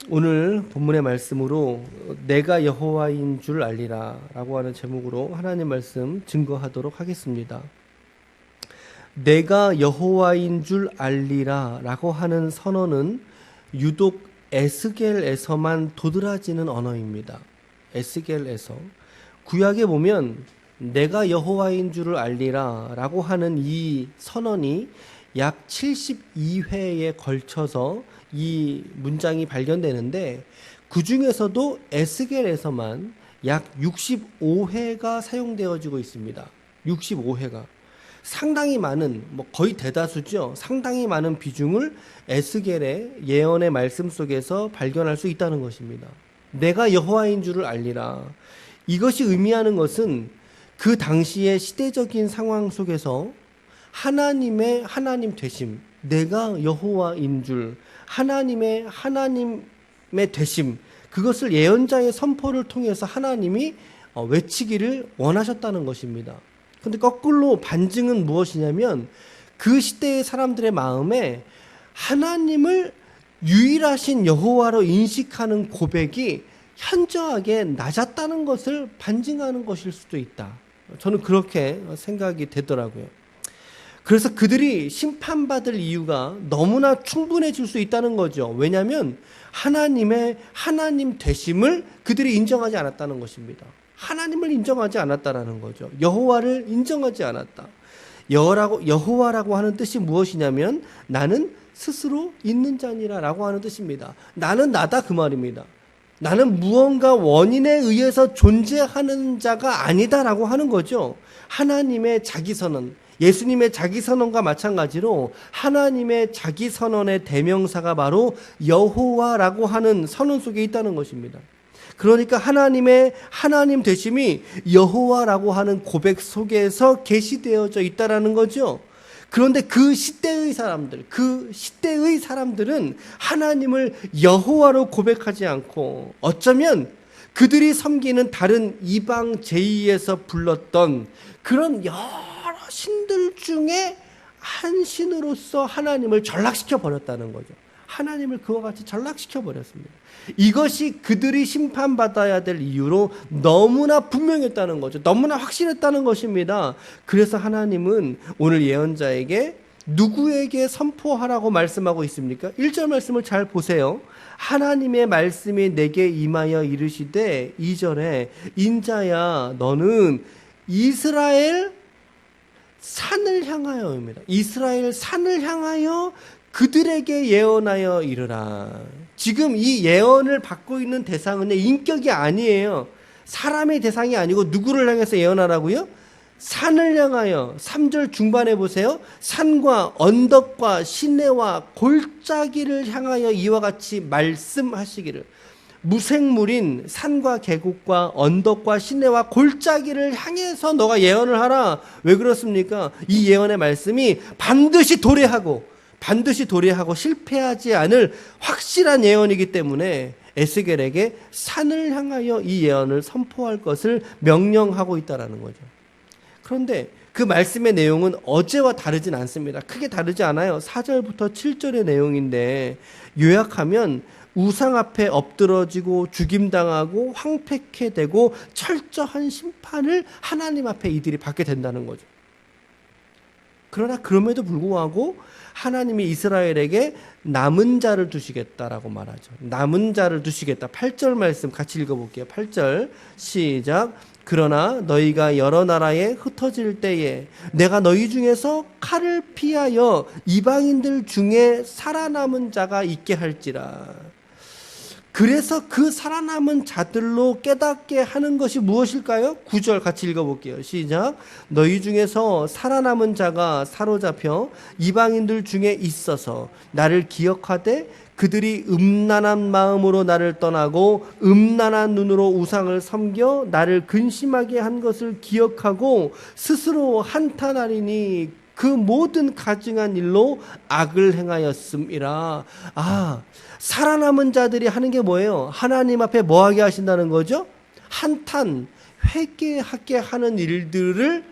오늘 본문의 말씀으로 내가 여호와인 줄 알리라 라고 하는 제목으로 하나님 말씀 증거하도록 하겠습니다. 내가 여호와인 줄 알리라 라고 하는 선언은 유독 에스겔에서만 도드라지는 언어입니다. 에스겔에서 구약에 보면 내가 여호와인 줄을 알리라 라고 하는 이 선언이 약 72회에 걸쳐서 이 문장이 발견되는데, 그 중에서도 에스겔에서만 약 65회가 사용되어지고 있습니다. 65회가 상당히 많은, 거의 대다수죠. 상당히 많은 비중을 에스겔의 예언의 말씀 속에서 발견할 수 있다는 것입니다. 내가 여호와인 줄을 알리라. 이것이 의미하는 것은 그 당시의 시대적인 상황 속에서 하나님의 하나님 되심, 내가 여호와인 줄, 하나님의 되심, 그것을 예언자의 선포를 통해서 하나님이 외치기를 원하셨다는 것입니다. 그런데 거꾸로 반증은 무엇이냐면, 그 시대의 사람들의 마음에 하나님을 유일하신 여호와로 인식하는 고백이 현저하게 낮았다는 것을 반증하는 것일 수도 있다. 저는 그렇게 생각이 되더라고요. 그래서 그들이 심판받을 이유가 너무나 충분해질 수 있다는 거죠. 왜냐하면 하나님 되심을 그들이 인정하지 않았다는 것입니다. 하나님을 인정하지 않았다라는 거죠. 여호와를 인정하지 않았다. 여호와라고 하는 뜻이 무엇이냐면, 나는 스스로 있는 자니라 라고 하는 뜻입니다. 나는 나다, 그 말입니다. 나는 무언가 원인에 의해서 존재하는 자가 아니다라고 하는 거죠. 하나님의 자기선언, 예수님의 자기선언과 마찬가지로 하나님의 자기선언의 대명사가 바로 여호와라고 하는 선언 속에 있다는 것입니다. 그러니까 하나님의 하나님 되심이 여호와라고 하는 고백 속에서 계시되어져 있다라는 거죠. 그런데 그 시대의 사람들은 하나님을 여호와로 고백하지 않고, 어쩌면 그들이 섬기는 다른 이방 제의에서 불렀던 그런 여러 신들 중에 한 신으로서 하나님을 전락시켜 버렸다는 거죠. 하나님을 그와 같이 전락시켜 버렸습니다. 이것이 그들이 심판받아야 될 이유로 너무나 분명했다는 거죠. 너무나 확실했다는 것입니다. 그래서 하나님은 오늘 예언자에게 누구에게 선포하라고 말씀하고 있습니까? 1절 말씀을 잘 보세요. 하나님의 말씀이 내게 임하여 이르시되, 2절에 인자야 너는 이스라엘 산을 향하여입니다. 이스라엘 산을 향하여 그들에게 예언하여 이르라. 지금 이 예언을 받고 있는 대상은 인격이 아니에요. 사람의 대상이 아니고 누구를 향해서 예언하라고요? 산을 향하여. 3절 중반에 보세요. 산과 언덕과 시내와 골짜기를 향하여 이와 같이 말씀하시기를. 무생물인 산과 계곡과 언덕과 시내와 골짜기를 향해서 너가 예언을 하라. 왜 그렇습니까? 이 예언의 말씀이 반드시 도래하고 실패하지 않을 확실한 예언이기 때문에 에스겔에게 산을 향하여 이 예언을 선포할 것을 명령하고 있다는 거죠. 그런데 그 말씀의 내용은 어제와 다르진 않습니다. 크게 다르지 않아요. 4절부터 7절의 내용인데, 요약하면 우상 앞에 엎드러지고 죽임당하고 황폐케 되고 철저한 심판을 하나님 앞에 이들이 받게 된다는 거죠. 그러나 그럼에도 불구하고 하나님이 이스라엘에게 남은 자를 두시겠다라고 말하죠. 남은 자를 두시겠다. 8절 말씀 같이 읽어볼게요. 8절 시작. 그러나 너희가 여러 나라에 흩어질 때에 내가 너희 중에서 칼을 피하여 이방인들 중에 살아남은 자가 있게 할지라. 그래서 그 살아남은 자들로 깨닫게 하는 것이 무엇일까요? 9절 같이 읽어볼게요. 시작. 너희 중에서 살아남은 자가 사로잡혀 이방인들 중에 있어서 나를 기억하되 그들이 음란한 마음으로 나를 떠나고 음란한 눈으로 우상을 섬겨 나를 근심하게 한 것을 기억하고 스스로 한탄하리니 그 모든 가증한 일로 악을 행하였음이라. 살아남은 자들이 하는 게 뭐예요? 하나님 앞에 뭐 하게 하신다는 거죠? 한탄, 회개하게 하는 일들을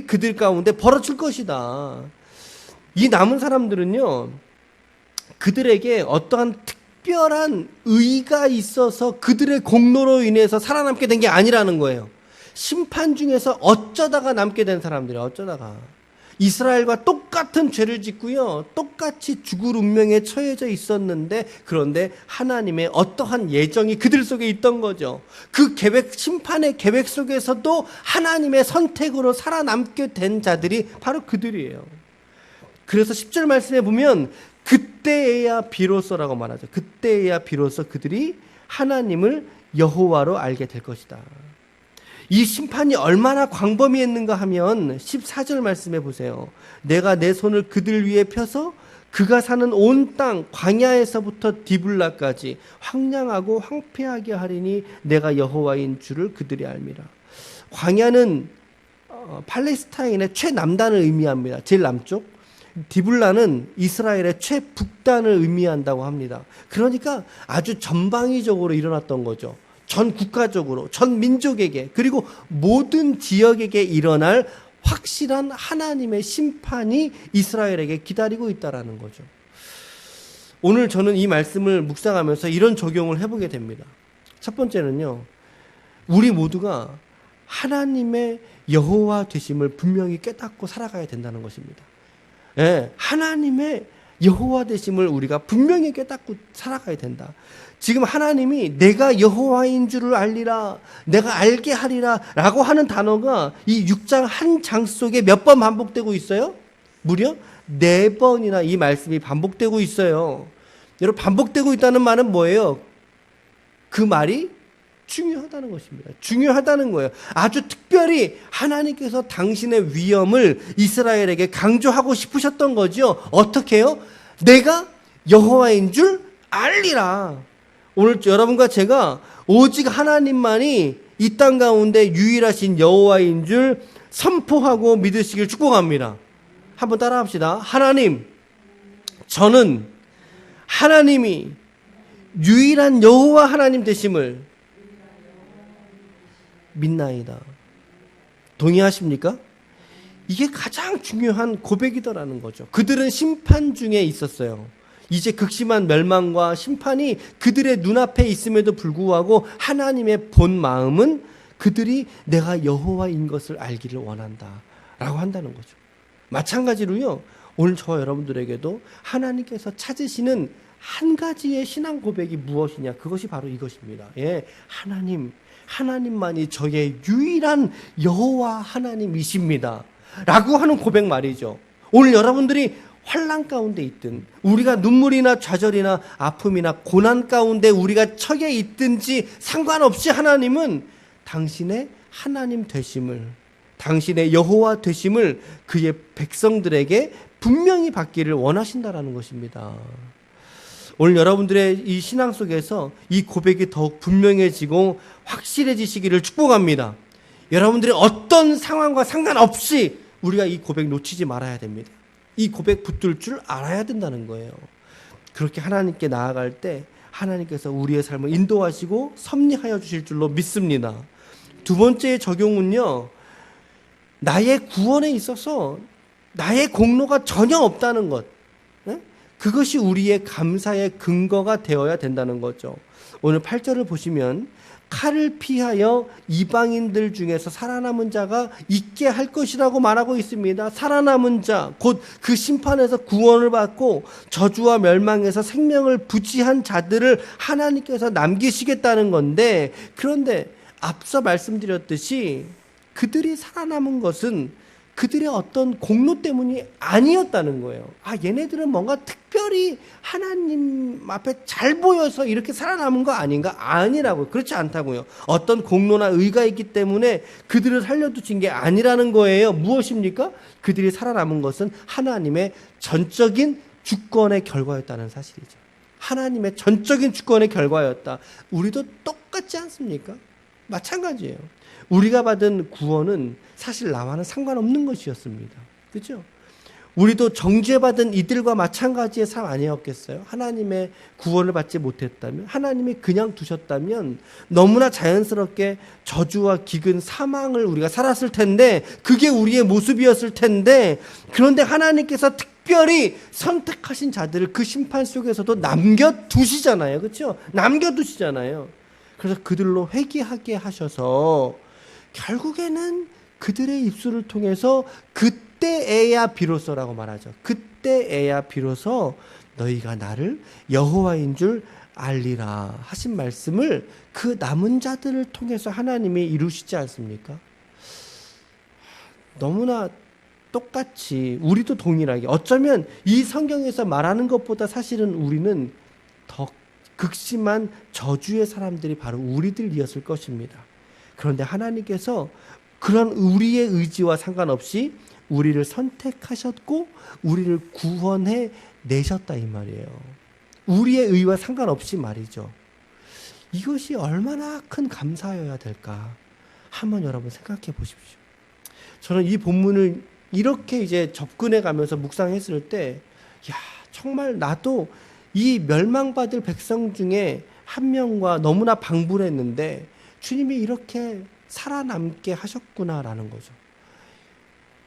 그들 가운데 벌어질 것이다. 이 남은 사람들은요, 그들에게 어떠한 특별한 의가 있어서 그들의 공로로 인해서 살아남게 된 게 아니라는 거예요. 심판 중에서 어쩌다가 남게 된 사람들이에요. 어쩌다가. 이스라엘과 똑같은 죄를 짓고요. 똑같이 죽을 운명에 처해져 있었는데, 그런데 하나님의 어떠한 예정이 그들 속에 있던 거죠. 그 계획, 심판의 계획 속에서도 하나님의 선택으로 살아남게 된 자들이 바로 그들이에요. 그래서 10절 말씀에 보면 그때에야 비로소라고 말하죠. 그때에야 비로소 그들이 하나님을 여호와로 알게 될 것이다. 이 심판이 얼마나 광범위했는가 하면 14절 말씀해 보세요. 내가 내 손을 그들 위에 펴서 그가 사는 온 땅 광야에서부터 디블라까지 황량하고 황폐하게 하리니 내가 여호와인 줄을 그들이 알미라. 광야는 팔레스타인의 최남단을 의미합니다. 제일 남쪽. 디블라는 이스라엘의 최북단을 의미한다고 합니다. 그러니까 아주 전방위적으로 일어났던 거죠. 전 국가적으로, 전 민족에게, 그리고 모든 지역에게 일어날 확실한 하나님의 심판이 이스라엘에게 기다리고 있다라는 거죠. 오늘 저는 이 말씀을 묵상하면서 이런 적용을 해보게 됩니다. 첫 번째는요, 우리 모두가 하나님의 여호와 되심을 분명히 깨닫고 살아가야 된다는 것입니다. 예, 하나님의 여호와 되심을 우리가 분명히 깨닫고 살아가야 된다. 지금 하나님이 내가 여호와인 줄을 알리라, 내가 알게 하리라 라고 하는 단어가 이 6장 한 장 속에 몇 번 반복되고 있어요? 무려 4번이나 이 말씀이 반복되고 있어요. 여러분, 반복되고 있다는 말은 뭐예요? 그 말이 중요하다는 것입니다. 중요하다는 거예요. 아주 특별히 하나님께서 당신의 위엄을 이스라엘에게 강조하고 싶으셨던 거죠. 어떻게 해요? 내가 여호와인 줄 알리라. 오늘 여러분과 제가 오직 하나님만이 이 땅 가운데 유일하신 여호와인 줄 선포하고 믿으시길 축복합니다. 한번 따라합시다. 하나님, 저는 하나님이 유일한 여호와 하나님 되심을 믿나이다. 동의하십니까? 이게 가장 중요한 고백이더라는 거죠. 그들은 심판 중에 있었어요. 이제 극심한 멸망과 심판이 그들의 눈앞에 있음에도 불구하고 하나님의 본 마음은 그들이 내가 여호와인 것을 알기를 원한다 라고 한다는 거죠. 마찬가지로요, 오늘 저와 여러분들에게도 하나님께서 찾으시는 한 가지의 신앙 고백이 무엇이냐, 그것이 바로 이것입니다. 예, 하나님만이 저의 유일한 여호와 하나님이십니다 라고 하는 고백 말이죠. 오늘 여러분들이 환난 가운데 있든, 우리가 눈물이나 좌절이나 아픔이나 고난 가운데 우리가 처해 있든지 상관없이 하나님은 당신의 하나님 되심을, 당신의 여호와 되심을 그의 백성들에게 분명히 받기를 원하신다라는 것입니다. 오늘 여러분들의 이 신앙 속에서 이 고백이 더욱 분명해지고 확실해지시기를 축복합니다. 여러분들의 어떤 상황과 상관없이 우리가 이 고백 놓치지 말아야 됩니다. 이 고백 붙들 줄 알아야 된다는 거예요. 그렇게 하나님께 나아갈 때 하나님께서 우리의 삶을 인도하시고 섭리하여 주실 줄로 믿습니다. 두 번째 적용은요, 나의 구원에 있어서 나의 공로가 전혀 없다는 것, 그것이 우리의 감사의 근거가 되어야 된다는 거죠. 오늘 8절을 보시면 칼을 피하여 이방인들 중에서 살아남은 자가 있게 할 것이라고 말하고 있습니다. 살아남은 자, 곧 그 심판에서 구원을 받고 저주와 멸망에서 생명을 부지한 자들을 하나님께서 남기시겠다는 건데, 그런데 앞서 말씀드렸듯이 그들이 살아남은 것은 그들의 어떤 공로 때문이 아니었다는 거예요. 얘네들은 뭔가 특별히 하나님 앞에 잘 보여서 이렇게 살아남은 거 아닌가? 아니라고요. 그렇지 않다고요. 어떤 공로나 의가 있기 때문에 그들을 살려두신 게 아니라는 거예요. 무엇입니까? 그들이 살아남은 것은 하나님의 전적인 주권의 결과였다는 사실이죠. 하나님의 전적인 주권의 결과였다. 우리도 똑같지 않습니까? 마찬가지예요. 우리가 받은 구원은 사실 나와는 상관없는 것이었습니다. 그렇죠? 우리도 정죄받은 이들과 마찬가지의 삶 아니었겠어요? 하나님의 구원을 받지 못했다면, 하나님이 그냥 두셨다면 너무나 자연스럽게 저주와 기근, 사망을 우리가 살았을 텐데, 그게 우리의 모습이었을 텐데, 그런데 하나님께서 특별히 선택하신 자들을 그 심판 속에서도 남겨두시잖아요. 그렇죠? 남겨두시잖아요. 그래서 그들로 회개하게 하셔서 결국에는 그들의 입술을 통해서 그때에야 비로소라고 말하죠. 그때에야 비로소 너희가 나를 여호와인 줄 알리라 하신 말씀을 그 남은 자들을 통해서 하나님이 이루시지 않습니까? 너무나 똑같이 우리도 동일하게 어쩌면 이 성경에서 말하는 것보다 사실은 우리는 더 극심한 저주의 사람들이 바로 우리들이었을 것입니다. 그런데 하나님께서 그런 우리의 의지와 상관없이 우리를 선택하셨고 우리를 구원해 내셨다 이 말이에요. 우리의 의와 상관없이 말이죠. 이것이 얼마나 큰 감사여야 될까 한번 여러분 생각해 보십시오. 저는 이 본문을 이렇게 이제 접근해 가면서 묵상했을 때, 야, 정말 나도 이 멸망받을 백성 중에 한 명과 너무나 방불했는데 주님이 이렇게 살아남게 하셨구나라는 거죠.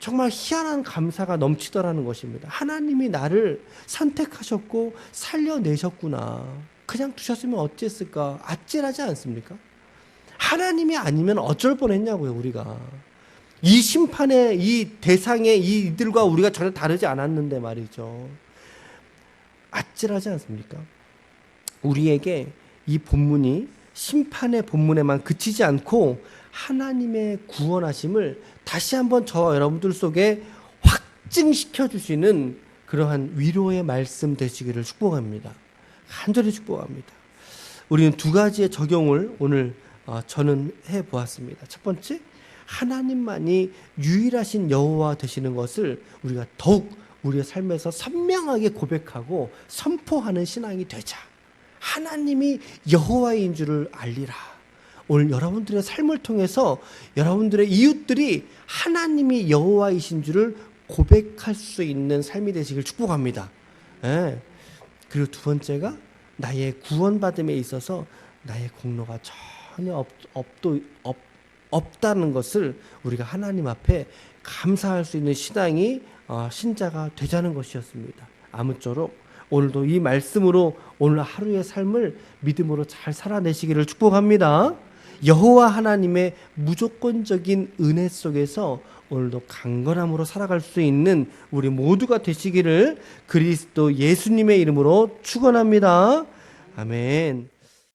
정말 희한한 감사가 넘치더라는 것입니다. 하나님이 나를 선택하셨고 살려내셨구나. 그냥 두셨으면 어땠을까? 아찔하지 않습니까? 하나님이 아니면 어쩔 뻔했냐고요, 우리가. 이 심판의 이 대상의 이들과 우리가 전혀 다르지 않았는데 말이죠. 아찔하지 않습니까? 우리에게 이 본문이 심판의 본문에만 그치지 않고 하나님의 구원하심을 다시 한번 저와 여러분들 속에 확증시켜 주시는 그러한 위로의 말씀 되시기를 축복합니다. 간절히 축복합니다. 우리는 두 가지의 적용을 오늘 저는 해보았습니다. 첫 번째, 하나님만이 유일하신 여호와 되시는 것을 우리가 더욱 우리의 삶에서 선명하게 고백하고 선포하는 신앙이 되자. 하나님이 여호와인 줄을 알리라. 오늘 여러분들의 삶을 통해서 여러분들의 이웃들이 하나님이 여호와이신 줄을 고백할 수 있는 삶이 되시길 축복합니다. 예. 그리고 두 번째가 나의 구원받음에 있어서 나의 공로가 전혀 없다는 것을 우리가 하나님 앞에 감사할 수 있는 신앙이 신자가 되자는 것이었습니다. 아무쪼록 오늘도 이 말씀으로 오늘 하루의 삶을 믿음으로 잘 살아내시기를 축복합니다. 여호와 하나님의 무조건적인 은혜 속에서 오늘도 강건함으로 살아갈 수 있는 우리 모두가 되시기를 그리스도 예수님의 이름으로 축원합니다. 아멘.